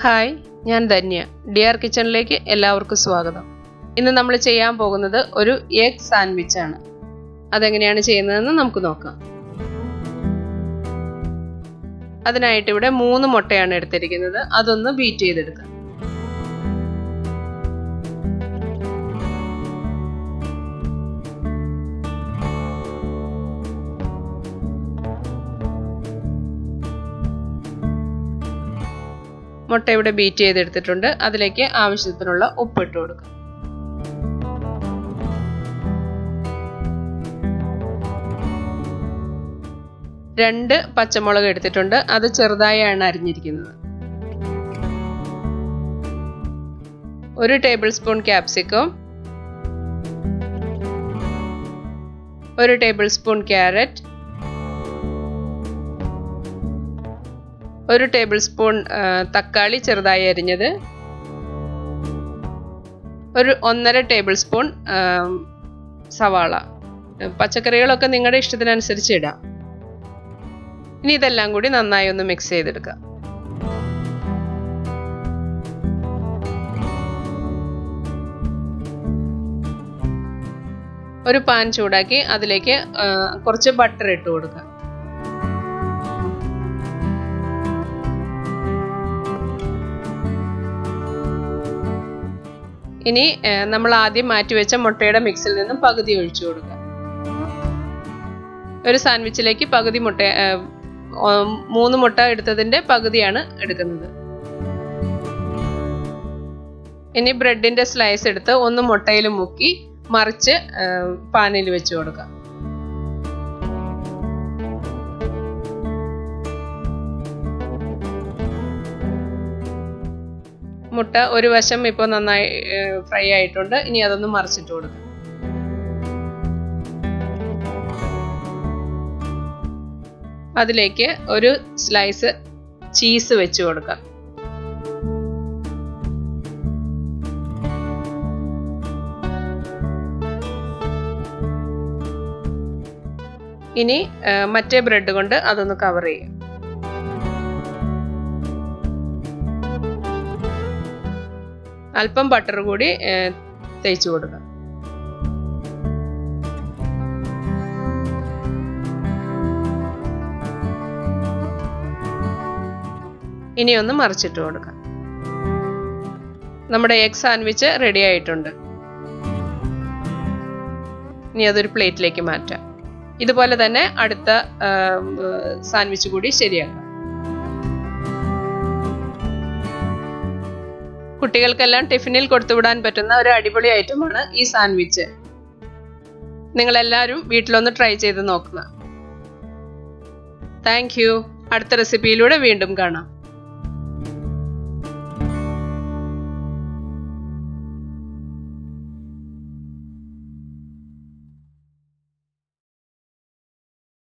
Hi, ഞാൻ Dhanya. Dear കിച്ചണിലേക്ക് എല്ലാവർക്കും സ്വാഗതം. ഇന്ന് നമ്മൾ ചെയ്യാൻ പോകുന്നത് ഒരു എഗ് സാൻഡ്വിച്ച് ആണ്. അതെങ്ങനെയാണ് ചെയ്യുന്നതെന്ന് നമുക്ക് നോക്കാം. അതിനായിട്ട് ഇവിടെ 3 മുട്ടയാണ് എടുത്തിരിക്കുന്നത്. അതൊന്ന് ബീറ്റ് ചെയ്തെടുക്കാം. മുട്ട ഇവിടെ ബീറ്റ് ചെയ്തെടുത്തിട്ടുണ്ട്. അതിലേക്ക് ആവശ്യത്തിനുള്ള ഉപ്പ് ഇട്ട് കൊടുക്കാം. രണ്ട് പച്ചമുളക് എടുത്തിട്ടുണ്ട്. അത് ചെറുതായാണ് അരിഞ്ഞിരിക്കുന്നത്. 1 table spoon capsicum, 1 table spoon carrot, 1 table spoon തക്കാളി ചെറുതായി അരിഞ്ഞത്, 1.5 ടേബിൾ സ്പൂൺ സവാള. പച്ചക്കറികളൊക്കെ നിങ്ങളുടെ ഇഷ്ടത്തിനനുസരിച്ച് ഇടാം. ഇനി ഇതെല്ലാം കൂടി നന്നായി ഒന്ന് മിക്സ് ചെയ്തെടുക്കാം. ഒരു പാൻ ചൂടാക്കി അതിലേക്ക് കുറച്ച് ബട്ടർ ഇട്ട് കൊടുക്കാം. ഇനി നമ്മൾ ആദ്യം മാറ്റിവെച്ച മുട്ടയുടെ മിക്സിൽ നിന്നും പകുതി ഒഴിച്ചു കൊടുക്കുക. ഒരു സാൻഡ്വിച്ചിലേക്ക് പകുതി മുട്ട, 3 മുട്ട എടുത്തതിൻ്റെ പകുതിയാണ് എടുക്കുന്നത്. ഇനി ബ്രെഡിൻ്റെ സ്ലൈസ് എടുത്ത് ഒന്ന് മുട്ടയിൽ മുക്കി മറിച്ച് പാനിൽ വെച്ച് കൊടുക്കാം. മുട്ട ഒരു വശം ഇപ്പോൾ നന്നായി ഫ്രൈ ആയിട്ടുണ്ട്. ഇനി അതൊന്ന് മറിച്ചിട്ട് കൊടുക്കാം. അതിലേക്ക് ഒരു സ്ലൈസ് ചീസ് വെച്ച് കൊടുക്കാം. ഇനി മറ്റേ ബ്രെഡ് കൊണ്ട് അതൊന്ന് കവർ ചെയ്യാം. അല്പം ബട്ടർ കൂടി തേച്ച് കൊടുക്കാം. ഇനി ഒന്ന് മറിച്ചിട്ട് കൊടുക്കാം. നമ്മുടെ എഗ് സാൻഡ്വിച്ച് റെഡി ആയിട്ടുണ്ട്. ഇനി അതൊരു പ്ലേറ്റിലേക്ക് മാറ്റാം. ഇതുപോലെ തന്നെ അടുത്ത സാൻഡ്വിച്ച് കൂടി ശരിയാക്കാം. കുട്ടികൾക്കെല്ലാം ടിഫിനിൽ കൊടുത്തുവിടാൻ പറ്റുന്ന ഒരു അടിപൊളി ഐറ്റമാണ് ഈ സാൻഡ്വിച്ച്. നിങ്ങളെല്ലാവരും വീട്ടിലൊന്ന് ട്രൈ ചെയ്ത് നോക്കുക. Thank you. അടുത്ത റെസിപ്പിയിലൂടെ വീണ്ടും കാണാം.